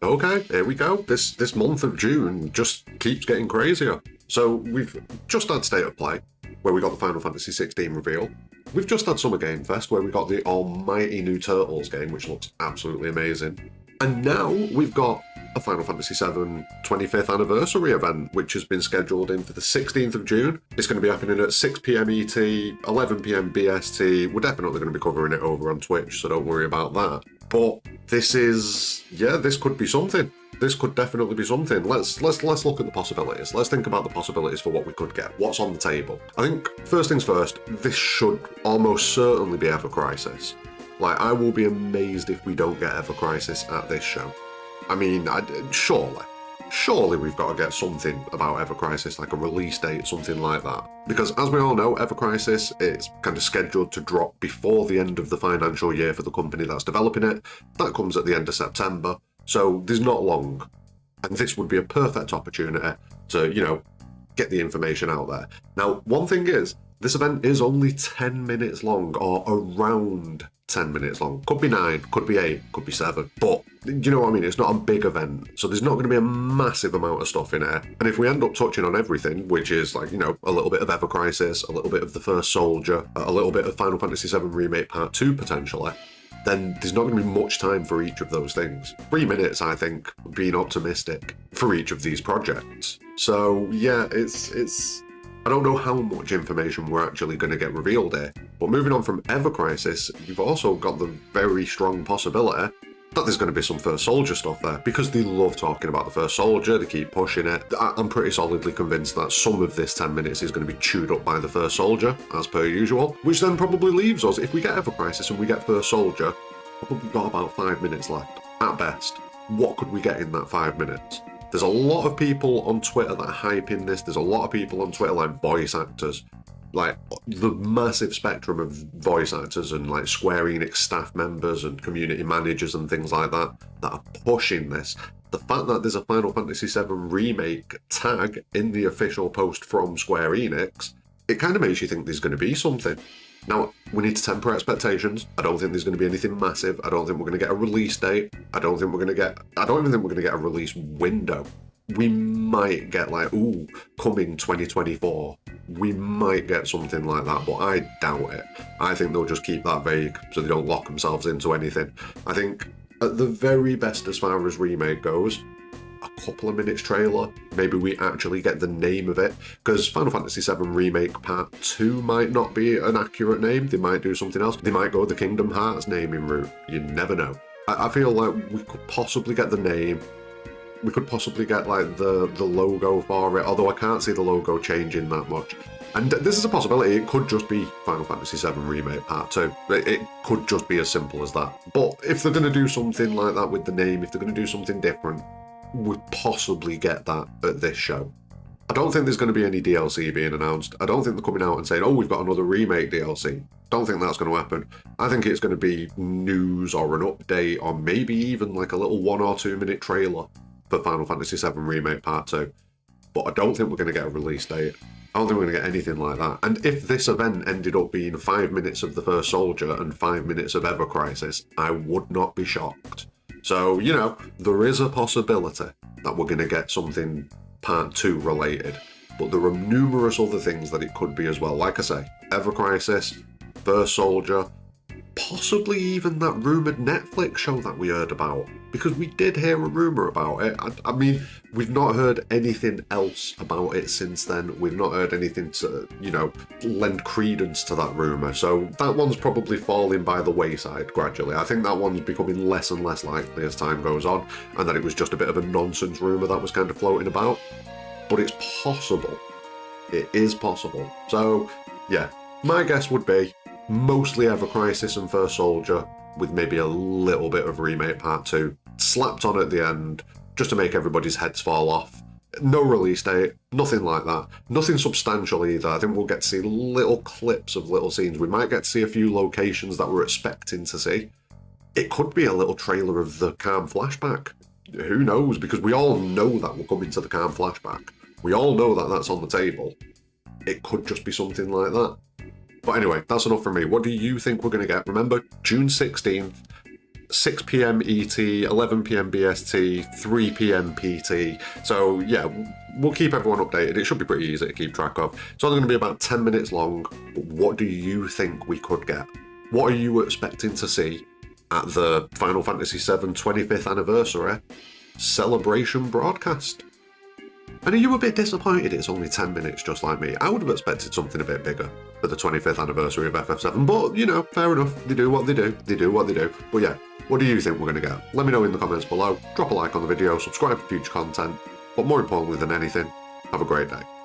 okay, here we go. This month of June just keeps getting crazier. So we've just had State of Play, where we got the Final Fantasy XVI reveal. We've just had Summer Game Fest, where we got the almighty new Turtles game, which looks absolutely amazing. And now we've got a Final Fantasy VII 25th anniversary event, which has been scheduled in for the 16th of June. It's going to be happening at 6 PM ET, 11 PM BST. We're definitely going to be covering it over on Twitch, so don't worry about that. But this could be something. This could definitely be something. Let's look at the possibilities. Let's think about the possibilities for what we could get. What's on the table? I think, first things first, this should almost certainly be Ever Crisis. Like, I will be amazed if we don't get Ever Crisis at this show. I mean, surely we've got to get something about Ever Crisis, like a release date, something like that. Because as we all know, Ever Crisis is kind of scheduled to drop before the end of the financial year for the company that's developing it. That comes at the end of September, so there's not long. And this would be a perfect opportunity to, get the information out there. Now, one thing is, this event is only 10 minutes long, or around 10 minutes long. Could be 9, could be 8, could be 7. But, you know what I mean? It's not a big event, so there's not going to be a massive amount of stuff in it. And if we end up touching on everything, which is like, a little bit of Ever Crisis, a little bit of The First Soldier, a little bit of Final Fantasy VII Remake Part 2 potentially, then there's not going to be much time for each of those things. 3 minutes, I think, being optimistic for each of these projects. So, yeah, it's I don't know how much information we're actually going to get revealed here, but moving on from Ever Crisis, you've also got the very strong possibility that there's going to be some First Soldier stuff there, because they love talking about the First Soldier, they keep pushing it. I'm pretty solidly convinced that some of this 10 minutes is going to be chewed up by the First Soldier, as per usual, which then probably leaves us, if we get Ever Crisis and we get First Soldier, probably got about 5 minutes left, at best. What could we get in that 5 minutes? There's a lot of people on Twitter that are hyping this. There's a lot of people on Twitter, like voice actors, like the massive spectrum of voice actors and like Square Enix staff members and community managers and things like that are pushing this. The fact that there's a Final Fantasy VII Remake tag in the official post from Square Enix, it kind of makes you think there's going to be something. Now, we need to temper expectations. I don't think there's going to be anything massive. I don't think we're going to get a release date. I don't even think we're going to get a release window. We might get coming 2024. We might get something like that, but I doubt it. I think they'll just keep that vague so they don't lock themselves into anything. I think at the very best, as far as Remake goes, a couple of minutes trailer, maybe we actually get the name of it, because Final Fantasy VII Remake Part 2 might not be an accurate name. They might do something else. They might go the Kingdom Hearts naming route. You never know. I feel like we could possibly get the name. We could possibly get like the logo for it, although I can't see the logo changing that much. And this is a possibility. It could just be Final Fantasy VII Remake Part 2. It could just be as simple as that. But if they're going to do something like that with the name, if they're going to do something different, we'd possibly get that at this show. I don't think there's going to be any DLC being announced. I don't think they're coming out and saying, we've got another remake DLC. Don't think that's going to happen. I think it's going to be news or an update, or maybe even like a little 1 or 2 minute trailer for Final Fantasy VII Remake Part 2. But I don't think we're going to get a release date. I don't think we're going to get anything like that. And if this event ended up being 5 minutes of The First Soldier and 5 minutes of Ever Crisis, I would not be shocked. So, there is a possibility that we're going to get something Part 2 related, but there are numerous other things that it could be as well. Like I say, Ever Crisis, First Soldier, possibly even that rumoured Netflix show that we heard about, because we did hear a rumour about it. I mean, we've not heard anything else about it since then. We've not heard anything to, lend credence to that rumour. So that one's probably falling by the wayside gradually. I think that one's becoming less and less likely as time goes on, and that it was just a bit of a nonsense rumour that was kind of floating about. But it's possible. It is possible. So, yeah, my guess would be mostly Ever Crisis and First Soldier, with maybe a little bit of Remake Part 2 slapped on at the end, just to make everybody's heads fall off. No release date, nothing like that. Nothing substantial either. I think we'll get to see little clips of little scenes. We might get to see a few locations that we're expecting to see. It could be a little trailer of the Calm flashback. Who knows? Because we all know that we're coming to the Calm flashback. We all know that that's on the table. It could just be something like that. But anyway, that's enough from me. What do you think we're going to get? Remember, June 16th, 6 p.m. ET, 11 p.m. BST, 3 p.m. PT. So yeah, we'll keep everyone updated. It should be pretty easy to keep track of. It's only going to be about 10 minutes long. But what do you think we could get? What are you expecting to see at the Final Fantasy VII 25th anniversary celebration broadcast? And are you a bit disappointed it's only 10 minutes just like me? I would have expected something a bit bigger for the 25th anniversary of FF7, but you know, fair enough. They do what they do. They do what they do. But yeah, what do you think we're going to get? Let me know in the comments below. Drop a like on the video, subscribe for future content. But more importantly than anything, have a great day.